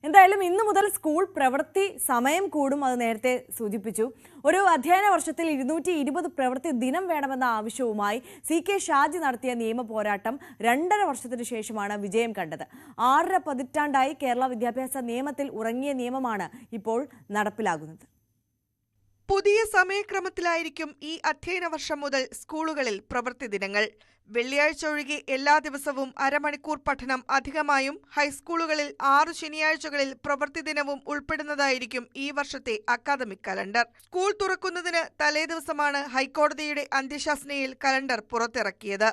എന്തായാലും ഇന്നു മുതൽ സ്കൂൾ പ്രവൃത്തി സമയം കൂടും. അത് നേരത്തെ സൂചിപ്പിച്ചു. ഒരു അധ്യയന വർഷത്തിൽ 220 പ്രവൃത്തി ദിനം വേണമെന്ന ആവശ്യവുമായി CK ഷാജി നടത്തിയ നിയമ പോരാട്ടം 2.5 വർഷത്തിനു ശേഷമാണ് വിജയം കണ്ടത്. 6 പതിറ്റാണ്ടായി കേരള വിദ്യാഭ്യാസ നിയമത്തിൽ ഉറങ്ങിയ നിയമമാണ് ഇപ്പോൾ നടപ്പിലാകുന്നത്. പുതിയ സമയക്രമത്തിലായിരിക്കും ഈ അധ്യയന വർഷം മുതൽ സ്കൂളുകളിൽ പ്രവൃത്തി ദിനങ്ങൾ. വെള്ളിയാഴ്ച ഒഴികെ എല്ലാ ദിവസവും അരമണിക്കൂർ പഠനം അധികമായും ഹൈസ്കൂളുകളിൽ 6 ശനിയാഴ്ചകളിൽ പ്രവൃത്തി ദിനവും ഉൾപ്പെടുന്നതായിരിക്കും ഈ വർഷത്തെ അക്കാദമിക് കലണ്ടർ. സ്കൂൾ തുറക്കുന്നതിന് തലേദിവസമാണ് ഹൈക്കോടതിയുടെ അന്ത്യശാസനയിൽ കലണ്ടർ പുറത്തിറക്കിയത്.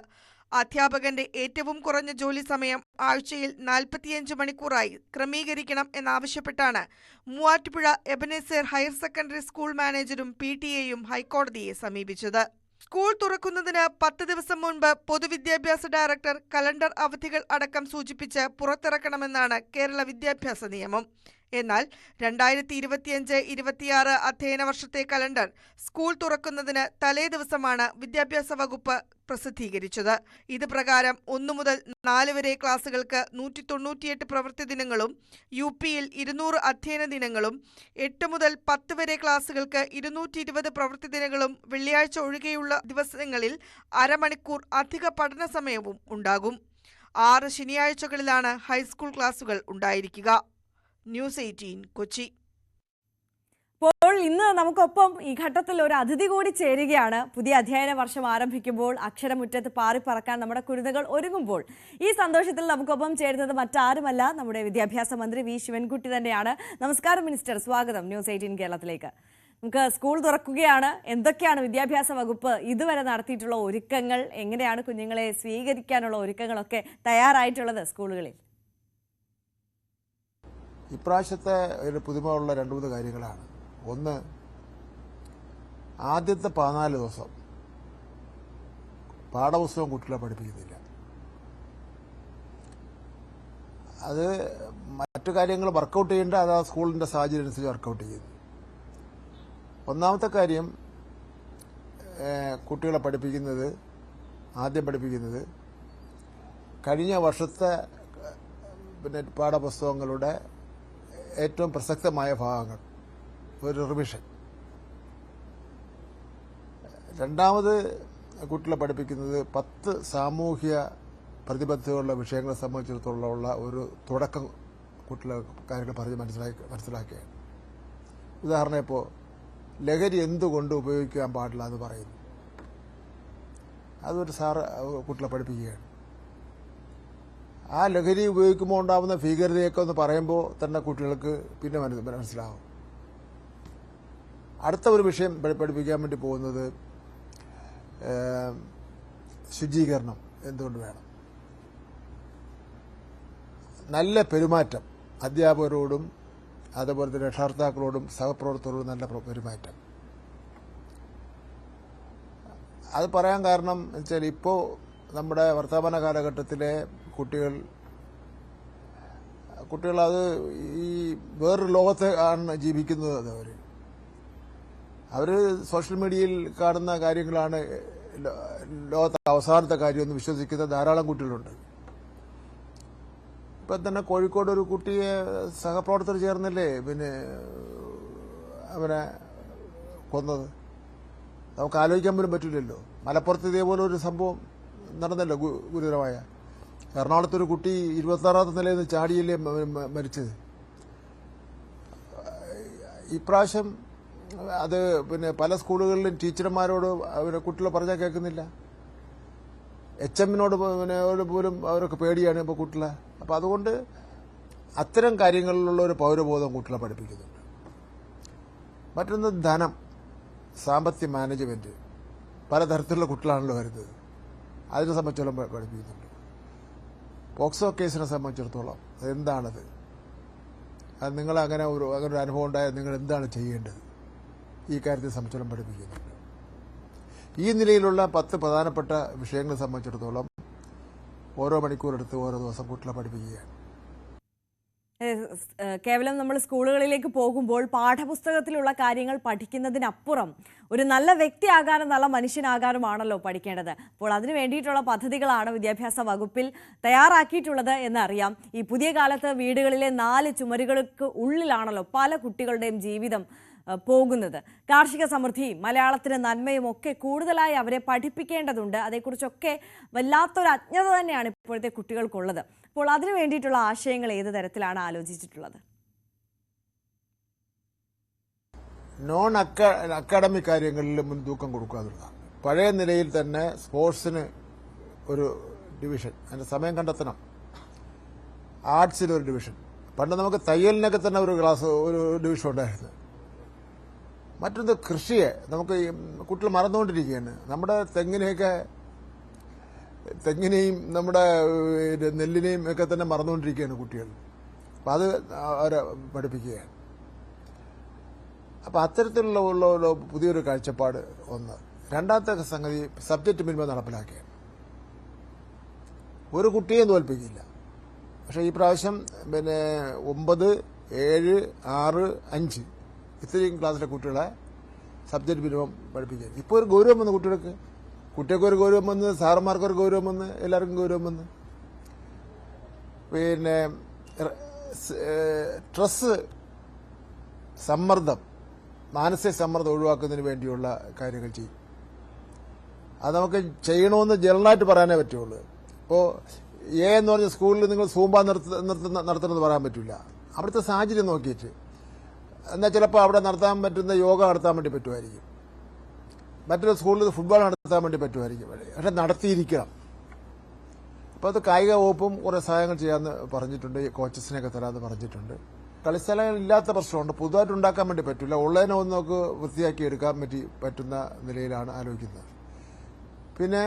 അധ്യാപകന്റെ ഏറ്റവും കുറഞ്ഞ ജോലി സമയം ആഴ്ചയിൽ 45 മണിക്കൂറായി ക്രമീകരിക്കണം എന്നാവശ്യപ്പെട്ടാണ് Muvattupuzha Ebenezer higher secondary school മാനേജരും PTA-യും ഹൈക്കോടതിയെ സമീപിച്ചത്. സ്കൂൾ തുറക്കുന്നതിന് 10 ദിവസം മുൻപ് പൊതുവിദ്യാഭ്യാസ ഡയറക്ടർ കലണ്ടർ അവധികൾ അടക്കം സൂചിപ്പിച്ച് പുറത്തിറക്കണമെന്നാണ് കേരള വിദ്യാഭ്യാസ നിയമം. എന്നാൽ 2025-26 അധ്യയന വർഷത്തെ കലണ്ടർ സ്കൂൾ തുറക്കുന്നതിന് തലേ ദിവസമാണ് വിദ്യാഭ്യാസ വകുപ്പ് പ്രസിദ്ധീകരിച്ചത്. ഇത് പ്രകാരം 1 മുതൽ 4 വരെ ക്ലാസുകൾക്ക് 198 പ്രവൃത്തി ദിനങ്ങളും UP-യിൽ 200 അധ്യയന ദിനങ്ങളും 8 മുതൽ 10 വരെ ക്ലാസുകൾക്ക് 220 പ്രവൃത്തി ദിനങ്ങളും വെള്ളിയാഴ്ച ഒഴികെയുള്ള ദിവസങ്ങളിൽ അരമണിക്കൂർ അധിക പഠന സമയവും ഉണ്ടാകും. 6 ശനിയാഴ്ചകളിലാണ് ഹൈസ്കൂൾ ക്ലാസുകൾ ഉണ്ടായിരിക്കുക. ന്യൂസ് 18 കൊച്ചി. അപ്പോൾ ഇന്ന് നമുക്കൊപ്പം ഈ ഘട്ടത്തിൽ ഒരു അതിഥി കൂടി ചേരുകയാണ്. പുതിയ അധ്യയന വർഷം ആരംഭിക്കുമ്പോൾ അക്ഷരമുറ്റത്ത് പാറിപ്പറക്കാൻ നമ്മുടെ കുരുന്നുകൾ ഒരുങ്ങുമ്പോൾ ഈ സന്തോഷത്തിൽ നമുക്കൊപ്പം ചേരുന്നത് മറ്റാരുമല്ല, നമ്മുടെ വിദ്യാഭ്യാസ മന്ത്രി V. ശിവൻകുട്ടി തന്നെയാണ്. നമസ്കാരം മിനിസ്റ്റർ, സ്വാഗതം ന്യൂസ് 18 കേരളത്തിലേക്ക്. നമുക്ക് സ്കൂൾ തുറക്കുകയാണ്. എന്തൊക്കെയാണ് വിദ്യാഭ്യാസ വകുപ്പ് ഇതുവരെ നടത്തിയിട്ടുള്ള ഒരുക്കങ്ങൾ? എങ്ങനെയാണ് കുഞ്ഞുങ്ങളെ സ്വീകരിക്കാനുള്ള ഒരുക്കങ്ങളൊക്കെ തയ്യാറായിട്ടുള്ളത് സ്കൂളുകളിൽ? ഇപ്രാവശ്യത്തെ ഒരു പുതുമയുള്ള 2-3 കാര്യങ്ങളാണ്. ഒന്ന്, ആദ്യത്തെ 14 ദിവസം പാഠപുസ്തകം കുട്ടികളെ പഠിപ്പിക്കുന്നില്ല. അത് മറ്റു കാര്യങ്ങൾ വർക്കൗട്ട് ചെയ്യേണ്ട, അത് ആ സ്കൂളിന്റെ സാഹചര്യം അനുസരിച്ച് വർക്കൗട്ട് ചെയ്യുന്നു. ഒന്നാമത്തെ കാര്യം, കുട്ടികളെ ആദ്യം പഠിപ്പിക്കുന്നത് കഴിഞ്ഞ വർഷത്തെ പാഠപുസ്തകങ്ങളുടെ ഏറ്റവും പ്രസക്തമായ ഭാഗങ്ങൾ, ഒരു റിവിഷൻ. രണ്ടാമത് കുട്ടികളെ പഠിപ്പിക്കുന്നത് 10 സാമൂഹ്യ പ്രതിബദ്ധതയുള്ള വിഷയങ്ങളെ സംബന്ധിച്ചിടത്തോളമുള്ള ഒരു തുടക്കം കുട്ടികളെ കാര്യങ്ങൾ പറഞ്ഞ് മനസ്സിലാക്കുകയാണ്. ഉദാഹരണം, ഇപ്പോൾ ലഹരി എന്തുകൊണ്ട് ഉപയോഗിക്കാൻ പാടില്ല എന്ന് പറയുന്നു. അതൊരു സാറ് കുട്ടികളെ പഠിപ്പിക്കുകയാണ്. ആ ലഹരി ഉപയോഗിക്കുമ്പോൾ ഉണ്ടാകുന്ന ഭീകരതയൊക്കെ ഒന്ന് പറയുമ്പോൾ തന്നെ കുട്ടികൾക്ക് പിന്നെ മനസ്സിലാവും. അടുത്ത ഒരു വിഷയം പഠിപ്പിക്കാൻ വേണ്ടി പോകുന്നത് ശുചീകരണം എന്തുകൊണ്ട് വേണം, നല്ല പെരുമാറ്റം, അധ്യാപകരോടും അതുപോലെ തന്നെ രക്ഷകർത്താക്കളോടും സഹപ്രവർത്തകരോടും നല്ല പെരുമാറ്റം. അത് പറയാൻ കാരണം വെച്ചാൽ, ഇപ്പോൾ നമ്മുടെ വർത്തമാന കാലഘട്ടത്തിലെ കുട്ടികൾ അത് ഈ വേറൊരു ലോകത്തെ ആണ് ജീവിക്കുന്നത്. അവർ സോഷ്യൽ മീഡിയയിൽ കാണുന്ന കാര്യങ്ങളാണ് ലോകത്തെ അവസാനത്തെ കാര്യമെന്ന് വിശ്വസിക്കുന്ന ധാരാളം കുട്ടികളുണ്ട്. ഇപ്പം തന്നെ കോഴിക്കോട് ഒരു കുട്ടിയെ സഹപ്രവർത്തകർ ചേർന്നല്ലേ അവനെ കൊന്നത്. നമുക്ക് ആലോചിക്കാൻ പോലും പറ്റില്ലല്ലോ. മലപ്പുറത്ത് ഇതേപോലെ ഒരു സംഭവം നടന്നല്ലോ, ഗുരുതരമായ. എറണാകുളത്തൊരു കുട്ടി 26ാമത്തെ നിലയിൽ നിന്ന് ചാടിയല്ലേ മരിച്ചത്. ഇപ്രാവശ്യം അത് പല സ്കൂളുകളിലും ടീച്ചർമാരോട് കുട്ടികൾ പറഞ്ഞാൽ കേൾക്കുന്നില്ല. HM-നോട് പോലും അവരൊക്കെ പേടിയാണ് ഇപ്പോൾ കുട്ടികളെ. അപ്പം അതുകൊണ്ട് അത്തരം കാര്യങ്ങളിലുള്ള ഒരു പൗരബോധം കുട്ടികളെ പഠിപ്പിക്കുന്നുണ്ട്. മറ്റൊന്ന് ധനം, സാമ്പത്തിക മാനേജ്മെന്റ്. പലതരത്തിലുള്ള കുട്ടികളാണല്ലോ വരുന്നത്. അതിനെ സംബന്ധിച്ചോളം പഠിപ്പിക്കുന്നുണ്ട്. പോക്സോ കേസിനെ സംബന്ധിച്ചിടത്തോളം എന്താണത്, അത് നിങ്ങൾ അങ്ങനെ ഒരു അനുഭവം ഉണ്ടായാൽ നിങ്ങൾ എന്താണ് ചെയ്യേണ്ടത്, ഈ കാര്യത്തെ സംബന്ധിച്ചോളം പഠിപ്പിക്കുന്നുണ്ട്. ഈ നിലയിലുള്ള 10 പ്രധാനപ്പെട്ട വിഷയങ്ങളെ സംബന്ധിച്ചിടത്തോളം ഓരോ മണിക്കൂറെടുത്ത് ഓരോ ദിവസം കുട്ടികളെ പഠിപ്പിക്കുകയാണ്. കേവലം നമ്മൾ സ്കൂളുകളിലേക്ക് പോകുമ്പോൾ പാഠപുസ്തകത്തിലുള്ള കാര്യങ്ങൾ പഠിക്കുന്നതിനപ്പുറം ഒരു നല്ല വ്യക്തിയാകാനും നല്ല മനുഷ്യനാകാനുമാണല്ലോ പഠിക്കേണ്ടത്. അപ്പോൾ അതിനു വേണ്ടിയിട്ടുള്ള പദ്ധതികളാണ് വിദ്യാഭ്യാസ വകുപ്പിൽ തയ്യാറാക്കിയിട്ടുള്ളത് എന്നറിയാം. ഈ പുതിയ കാലത്ത് വീടുകളിലെ 4 ചുമരുകൾക്ക് ഉള്ളിലാണല്ലോ പല കുട്ടികളുടെയും ജീവിതം പോകുന്നത്. കാർഷിക സമൃദ്ധിയും മലയാളത്തിന് നന്മയും ഒക്കെ കൂടുതലായി അവരെ പഠിപ്പിക്കേണ്ടതുണ്ട്. അതേക്കുറിച്ചൊക്കെ വല്ലാത്തൊരു അജ്ഞത തന്നെയാണ് ഇപ്പോഴത്തെ കുട്ടികൾക്കുള്ളത്. അപ്പോൾ അതിനു വേണ്ടിയിട്ടുള്ള ആശയങ്ങൾ ഏത് തരത്തിലാണ് ആലോചിച്ചിട്ടുള്ളത്? നോൺ അക്കാഡമിക് കാര്യങ്ങളിൽ മുൻതൂക്കം കൊടുക്കാതുള്ളതാണ്. പഴയ നിലയിൽ തന്നെ സ്പോർട്സിന് ഒരു ഡിവിഷൻ, അതിന്റെ സമയം കണ്ടെത്തണം. ആർട്സിന് ഒരു ഡിവിഷൻ. പണ്ട് നമുക്ക് തയ്യലിനൊക്കെ തന്നെ ഒരു ഡിവിഷൻ ഉണ്ടായിരുന്നു. മറ്റൊന്ന് കൃഷിയെ നമുക്ക് കുട്ടികൾ മറന്നുകൊണ്ടിരിക്കുകയാണ്. നമ്മുടെ തെങ്ങിനെയും നമ്മുടെ നെല്ലിനെയും ഒക്കെ തന്നെ മറന്നുകൊണ്ടിരിക്കുകയാണ് കുട്ടികൾ. അപ്പം അത് അവരെ പഠിപ്പിക്കുകയാണ്. അപ്പം അത്തരത്തിലുള്ള പുതിയൊരു കാഴ്ചപ്പാട് ഒന്ന്. രണ്ടാമത്തെ സംഗതി സബ്ജക്റ്റ് മിനിമം നടപ്പിലാക്കുകയാണ്. ഒരു കുട്ടിയെ തോൽപ്പിക്കില്ല. പക്ഷേ ഈ പ്രാവശ്യം 9, 7, 6, 5 ഇത്രയും ക്ലാസ്സിലെ കുട്ടികളെ സബ്ജക്റ്റ് മിനിമം പഠിപ്പിക്കുക. ഇപ്പോൾ ഒരു ഗൗരവം വന്ന് കുട്ടികൾക്ക് ഒരു ഗൗരവം വന്ന്, സാറന്മാർക്കൊരു ഗൗരവം വന്ന്, എല്ലാവർക്കും ഗൗരവം വന്ന്. സ്ട്രെസ്, സമ്മർദ്ദം, മാനസിക സമ്മർദ്ദം ഒഴിവാക്കുന്നതിന് വേണ്ടിയുള്ള കാര്യങ്ങൾ ചെയ്യും. അത് നമുക്ക് ചെയ്യണമെന്ന് ജനറലായിട്ട് പറയാനേ പറ്റുള്ളൂ. ഇപ്പോൾ എന്ന് പറഞ്ഞ സ്കൂളിൽ നിങ്ങൾ സൂമ്പ നടത്തുന്നത് പറയാൻ പറ്റില്ല. അവിടുത്തെ സാഹചര്യം നോക്കിയിട്ട് എന്നാൽ ചിലപ്പോൾ അവിടെ നടത്താൻ പറ്റുന്ന യോഗ നടത്താൻ വേണ്ടി പറ്റുമായിരിക്കും. മറ്റൊരു സ്കൂളിൽ ഫുട്ബോൾ നടത്താൻ വേണ്ടി പറ്റുമായിരിക്കും. പക്ഷെ നടത്തിയിരിക്കണം. അപ്പോൾ അത് കായിക വകുപ്പും കുറേ സഹായങ്ങൾ ചെയ്യാമെന്ന് പറഞ്ഞിട്ടുണ്ട്. കോച്ചസിനെയൊക്കെ തരാമെന്ന് പറഞ്ഞിട്ടുണ്ട്. കളിസ്ഥലങ്ങൾ ഇല്ലാത്ത പ്രശ്നമുണ്ട്. പുതുതായിട്ട് ഉണ്ടാക്കാൻ വേണ്ടി പറ്റില്ല. ഉള്ളതിനെ ഒന്ന് നമുക്ക് വൃത്തിയാക്കി എടുക്കാൻ പറ്റുന്ന നിലയിലാണ് ആലോചിക്കുന്നത്. പിന്നെ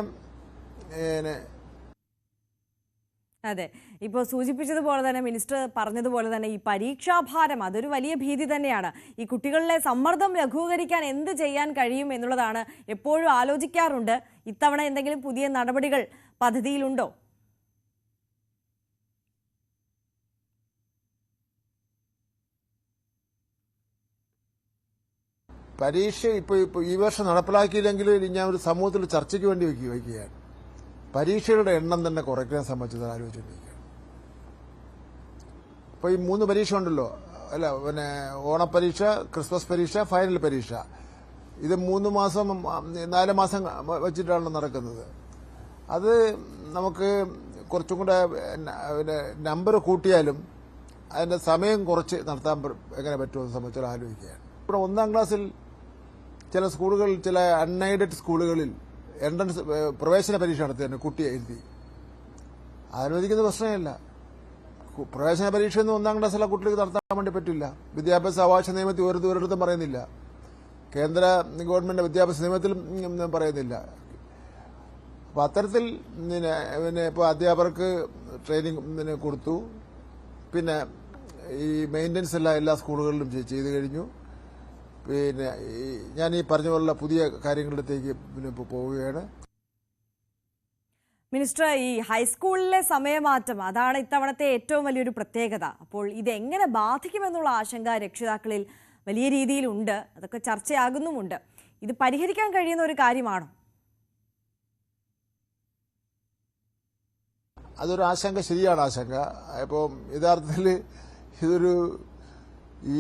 അതെ, ഇപ്പോൾ സൂചിപ്പിച്ചതുപോലെ തന്നെ മിനിസ്റ്റർ പറഞ്ഞതുപോലെ തന്നെ ഈ പരീക്ഷാഭാരം അതൊരു വലിയ ഭീതി തന്നെയാണ്. ഈ കുട്ടികളിലെ സമ്മർദ്ദം ലഘൂകരിക്കാൻ എന്ത് ചെയ്യാൻ കഴിയും എന്നുള്ളതാണ് എപ്പോഴും ആലോചിക്കാറുണ്ട്. ഇത്തവണ എന്തെങ്കിലും പുതിയ നടപടികൾ പദ്ധതിയിലുണ്ടോ? പരീക്ഷ ഇപ്പോൾ ഈ വർഷം നടപ്പിലാക്കിയില്ലെങ്കിൽ ഞാൻ ഒരു സമൂഹത്തിൽ ചർച്ചയ്ക്ക് വേണ്ടി വയ്ക്കുകയാണ്. പരീക്ഷകളുടെ എണ്ണം തന്നെ കുറയ്ക്കാൻ സംബന്ധിച്ചത് ആലോചിച്ചിരിക്കുകയാണ്. ഇപ്പോൾ ഈ 3 പരീക്ഷ ഉണ്ടല്ലോ, അല്ല ഓണപ്പരീക്ഷ, ക്രിസ്മസ് പരീക്ഷ, ഫൈനൽ പരീക്ഷ. ഇത് 3 മാസം 4 മാസം വെച്ചിട്ടാണ് നടക്കുന്നത്. അത് നമുക്ക് കുറച്ചും കൂടെ നമ്പർ കൂട്ടിയാലും അതിന്റെ സമയം കുറച്ച് നടത്താൻ എങ്ങനെ പറ്റുമെന്ന് സംബന്ധിച്ചാൽ ആലോചിക്കുകയാണ്. ഇവിടെ 1ാം ക്ലാസ്സിൽ ചില സ്കൂളുകളിൽ, ചില അൺഎയ്ഡഡ് സ്കൂളുകളിൽ എൻട്രൻസ് പ്രവേശന പരീക്ഷ നടത്തിയാണ് കുട്ടിയെ എഴുതി. അനുവദിക്കുന്ന പ്രശ്നമില്ല. പ്രവേശന പരീക്ഷയൊന്നും 1ാം ക്ലാസ്സിലെ കുട്ടികൾക്ക് നടത്താൻ വേണ്ടി പറ്റില്ല. വിദ്യാഭ്യാസ അവകാശ നിയമത്തിൽ ഒരിടത്തും പറയുന്നില്ല. കേന്ദ്ര ഗവൺമെന്റ് വിദ്യാഭ്യാസ നിയമത്തിലും പറയുന്നില്ല. അപ്പം അത്തരത്തിൽ ഇപ്പോൾ അധ്യാപകർക്ക് ട്രെയിനിങ് കൊടുത്തു. പിന്നെ ഈ മെയിൻ്റനൻസ് എല്ലാ സ്കൂളുകളിലും ചെയ്തു കഴിഞ്ഞു. പിന്നെ ഞാൻ ഈ പറഞ്ഞ പോലുള്ള പുതിയ കാര്യങ്ങളിലേക്ക് പോവുകയാണ്. മിനിസ്റ്റർ, ഈ ഹൈസ്കൂളിലെ സമയമാറ്റം അതാണ് ഇത്തവണത്തെ ഏറ്റവും വലിയൊരു പ്രത്യേകത. അപ്പോൾ ഇതെങ്ങനെ ബാധിക്കുമെന്നുള്ള ആശങ്ക രക്ഷിതാക്കളിൽ വലിയ രീതിയിലുണ്ട്. അതൊക്കെ ചർച്ചയാകുന്നുമുണ്ട്. ഇത് പരിഹരിക്കാൻ കഴിയുന്ന ഒരു കാര്യമാണോ? അതൊരു ആശങ്ക, ശരിയാണ് ആശങ്ക. ഇപ്പം യഥാർത്ഥത്തിൽ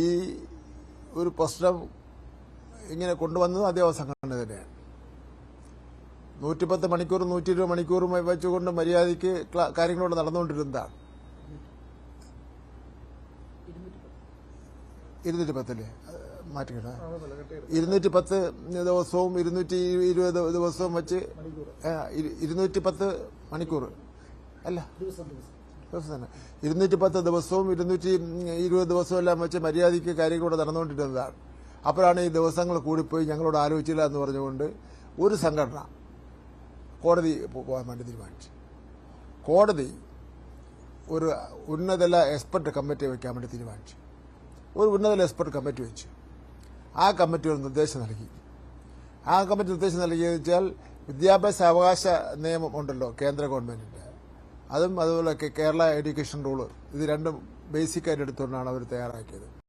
ഈ ഒരു പ്രശ്നം ഇങ്ങനെ കൊണ്ടുവന്നത് അതേ സംഘടന തന്നെയാണ്. 110 മണിക്കൂറും 120 മണിക്കൂറും വെച്ചുകൊണ്ട് മര്യാദയ്ക്ക് കാര്യങ്ങളോട് നടന്നുകൊണ്ടിരുന്നതാണ്. 210 മാറ്റിക്കട്ടെ, 210 ദിവസവും 220 ദിവസവും വെച്ച് 210 മണിക്കൂർ അല്ല ദിവസം തന്നെ 210 ദിവസവും 220 ദിവസവും എല്ലാം വെച്ച് മര്യാദയ്ക്ക് കാര്യങ്ങളോട് നടന്നുകൊണ്ടിരുന്നതാണ്. അപ്പോഴാണ് ഈ ദിവസങ്ങൾ കൂടിപ്പോയി ഞങ്ങളോട് ആലോചിച്ചില്ല എന്ന് പറഞ്ഞുകൊണ്ട് ഒരു സംഘടന കോടതി പോകാൻ വേണ്ടി തീരുമാനിച്ചു. കോടതി ഒരു ഉന്നതതല എക്സ്പെർട്ട് കമ്മിറ്റി വയ്ക്കാൻ വേണ്ടി തീരുമാനിച്ചു. ഒരു ഉന്നതതല എക്സ്പെർട്ട് കമ്മിറ്റി വെച്ചു. ആ കമ്മിറ്റി ഒരു നിർദ്ദേശം നൽകി. ആ കമ്മിറ്റി നിർദ്ദേശം നൽകിയെന്ന് വെച്ചാൽ വിദ്യാഭ്യാസ അവകാശ നിയമം ഉണ്ടല്ലോ കേന്ദ്ര ഗവൺമെന്റിന്റെ, അതും അതുപോലെ കേരള എഡ്യൂക്കേഷൻ റൂള്, ഇത് രണ്ടും ബേസിക്കായിട്ട് എടുത്തുകൊണ്ടാണ് അവർ തയ്യാറാക്കിയത്.